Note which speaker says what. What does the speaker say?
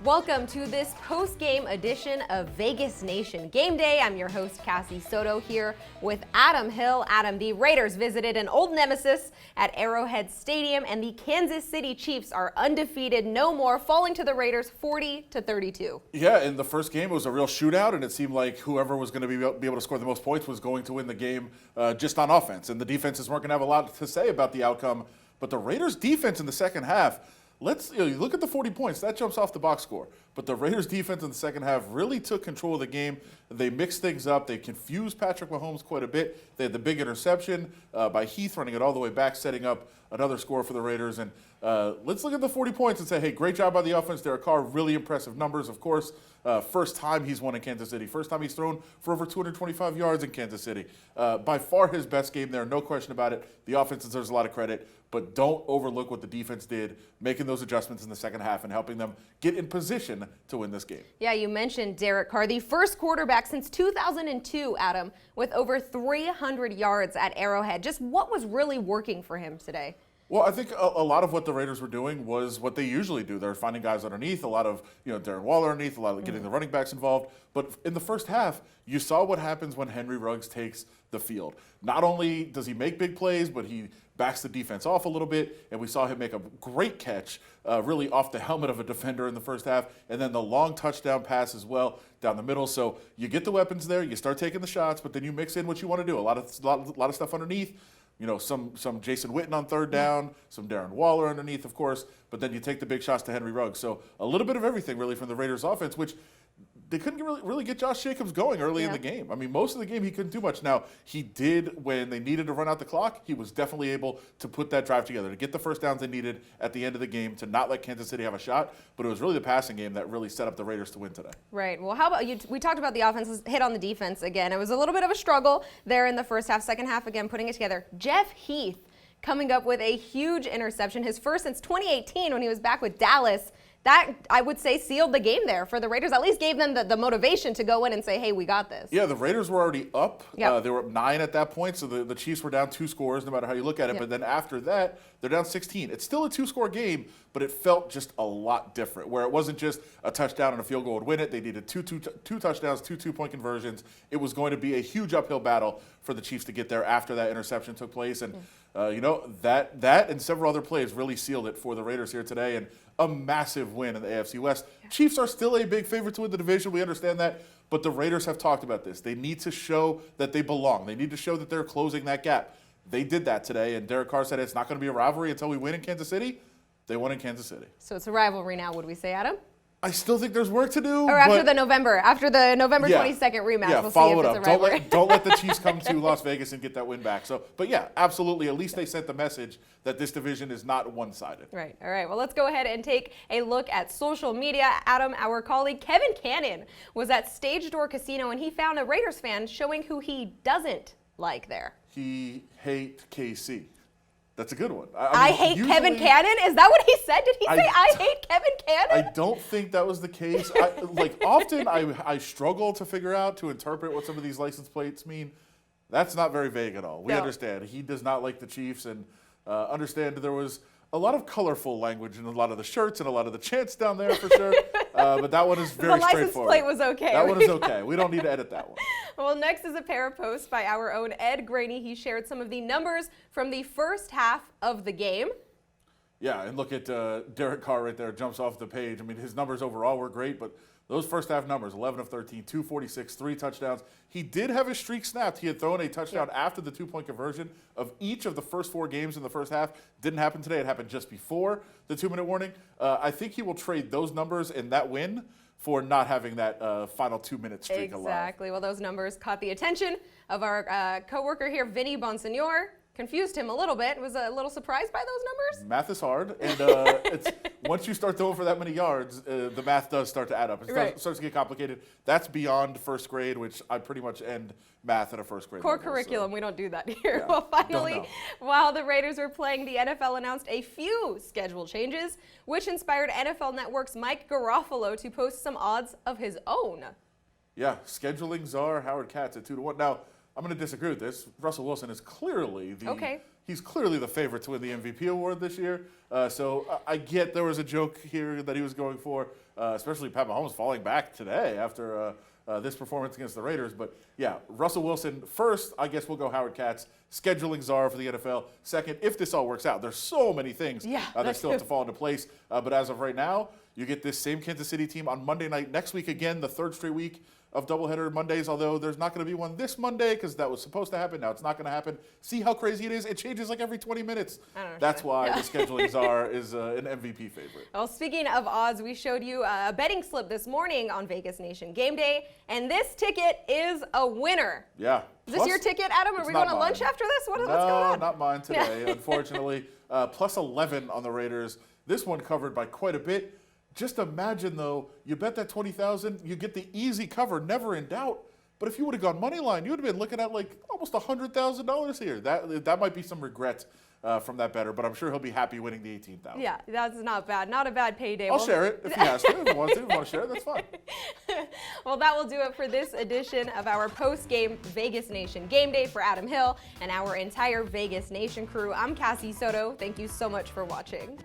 Speaker 1: Welcome to this post-game edition of Vegas Nation Game Day. I'm your host, Cassie Soto, here with Adam Hill. Adam, the Raiders visited an old nemesis at Arrowhead Stadium, and the Kansas City Chiefs are undefeated no more, falling to the Raiders 40-32.
Speaker 2: Yeah, in the first game, it was a real shootout, and it seemed like whoever was going to be able to score the most points was going to win the game just on offense. And the defenses weren't going to have a lot to say about the outcome. But the Raiders' defense in the second half, you look at the 40 points, that jumps off the box score. But the Raiders' defense in the second half really took control of the game. They mixed things up. They confused Patrick Mahomes quite a bit. They had the big interception by Heath running it all the way back, setting up another score for the Raiders. And let's look at the 40 points and say, hey, great job by the offense. Derek Carr, really impressive numbers, of course. First time he's won in Kansas City. First time he's thrown for over 225 yards in Kansas City. By far his best game there, no question about it. The offense deserves a lot of credit. But don't overlook what the defense did, making those adjustments in the second half and helping them get in position to win this game.
Speaker 1: Yeah, you mentioned Derek Carr, the first quarterback since 2002, Adam, with over 300 yards at Arrowhead. Just what was really working for him today?
Speaker 2: Well, I think a lot of what the Raiders were doing was what they usually do. They're finding guys underneath, a lot of Darren Waller underneath, a lot of getting the running backs involved. But in the first half, you saw what happens when Henry Ruggs takes the field. Not only does he make big plays, but he backs the defense off a little bit, and we saw him make a great catch really off the helmet of a defender in the first half, and then the long touchdown pass as well down the middle. So you get the weapons there, you start taking the shots, but then you mix in what you want to do. A lot of stuff underneath. Some Jason Witten on third down, some Darren Waller underneath, of course, but then you take the big shots to Henry Ruggs. So a little bit of everything, really, from the Raiders' offense, which they couldn't really get Josh Jacobs going early in the game. I mean, most of the game he couldn't do much. Now, he did when they needed to run out the clock. He was definitely able to put that drive together, to get the first downs they needed at the end of the game, to not let Kansas City have a shot. But it was really the passing game that really set up the Raiders to win today.
Speaker 1: Right. Well, how about you? We talked about the offense, hit on the defense again. It was a little bit of a struggle there in the first half. Second half, again, putting it together. Jeff Heath coming up with a huge interception, his first since 2018 when he was back with Dallas. That, I would say, sealed the game there for the Raiders. At least gave them the motivation to go in and say, hey, we got this.
Speaker 2: Yeah, the Raiders were already up.
Speaker 1: Yep.
Speaker 2: They were up 9 at that point, so the Chiefs were down 2 scores no matter how you look at it.
Speaker 1: Yep.
Speaker 2: But then after that, they're down 16. It's still a 2-score game, but it felt just a lot different, where it wasn't just a touchdown and a field goal would win it. They needed two touchdowns, 2 two-point conversions. It was going to be a huge uphill battle for the Chiefs to get there after that interception took place. And, that and several other plays really sealed it for the Raiders here today. And a massive win in the AFC West. Chiefs are still a big favorite to win the division. We understand that. But the Raiders have talked about this. They need to show that they belong. They need to show that they're closing that gap. They did that today. And Derek Carr said it's not going to be a rivalry until we win in Kansas City. They won in Kansas City.
Speaker 1: So it's a rivalry now, would we say, Adam?
Speaker 2: I still think there's work to do.
Speaker 1: Or after the November 22nd rematch, we'll see if it's a rivalry.
Speaker 2: Don't let the Chiefs come to Las Vegas and get that win back. But yeah, absolutely. At least they sent the message that this division is not one-sided.
Speaker 1: Right. All right. Well, let's go ahead and take a look at social media. Adam, our colleague Kevin Cannon was at Stage Door Casino, and he found a Raiders fan showing who he doesn't like there.
Speaker 2: He hates KC. That's a good one.
Speaker 1: I hate Kevin Cannon? Is that what he said? Did he say, I hate Kevin Cannon?
Speaker 2: I don't think that was the case. Often I struggle to interpret what some of these license plates mean. That's not very vague at all. We understand. He does not like the Chiefs, and understand there was a lot of colorful language in a lot of the shirts and a lot of the chants down there for sure. But that one is very straightforward.
Speaker 1: The license plate was okay.
Speaker 2: That one is okay. We don't need to edit that one.
Speaker 1: Well, next is a pair of posts by our own Ed Graney. He shared some of the numbers from the first half of the game.
Speaker 2: Yeah, and look at Derek Carr right there, jumps off the page. I mean, his numbers overall were great, but those first half numbers, 11 of 13, 246, 3 touchdowns. He did have his streak snapped. He had thrown a touchdown after the 2-point conversion of each of the first 4 games in the first half. Didn't happen today. It happened just before the 2-minute warning. I think he will trade those numbers and that win for not having that final 2-minute streak alive.
Speaker 1: Exactly. Well, those numbers caught the attention of our coworker here, Vinny Bonsignor. Confused him a little bit. Was a little surprised by those numbers.
Speaker 2: Math is hard, and once you start throwing for that many yards, the math does start to add up. It starts to get complicated. That's beyond first grade, which I pretty much end math at a first grade
Speaker 1: Core
Speaker 2: level,
Speaker 1: curriculum,
Speaker 2: so.
Speaker 1: we don't do that here.
Speaker 2: Yeah,
Speaker 1: Well, finally, while the Raiders were playing, the NFL announced a few schedule changes, which inspired NFL Network's Mike Garofalo to post some odds of his own.
Speaker 2: Yeah, scheduling czar Howard Katz at 2-1. Now, I'm going to disagree with this. Russell Wilson is clearly he's clearly the favorite to win the MVP award this year. So I get there was a joke here that he was going for, especially Pat Mahomes falling back today after this performance against the Raiders. But yeah, Russell Wilson first. I guess we'll go Howard Katz, scheduling czar for the NFL. Second, if this all works out, there's so many things that still have to fall into place. But as of right now, you get this same Kansas City team on Monday night next week again, the third straight week of doubleheader Mondays, although there's not going to be one this Monday because that was supposed to happen. Now it's not going to happen. See how crazy it is? It changes like every 20 minutes. That's why the scheduling czar is an MVP favorite.
Speaker 1: Well, speaking of odds, we showed you a betting slip this morning on Vegas Nation Game Day, and this ticket is a winner.
Speaker 2: Yeah.
Speaker 1: Is this your ticket, Adam? Are we going to lunch after this? What's going on?
Speaker 2: No, not mine today, unfortunately. Plus 11 on the Raiders. This one covered by quite a bit. Just imagine, though, you bet that $20,000, you get the easy cover, never in doubt. But if you would have gone money line, you would have been looking at like almost $100,000 here. That might be some regret from that bettor, but I'm sure he'll be happy winning the $18,000.
Speaker 1: Yeah, that's not bad. Not a bad payday.
Speaker 2: I'll share it if he has to. If he wants to share it, that's fine.
Speaker 1: Well, that will do it for this edition of our post-game Vegas Nation Game Day. For Adam Hill and our entire Vegas Nation crew, I'm Cassie Soto. Thank you so much for watching.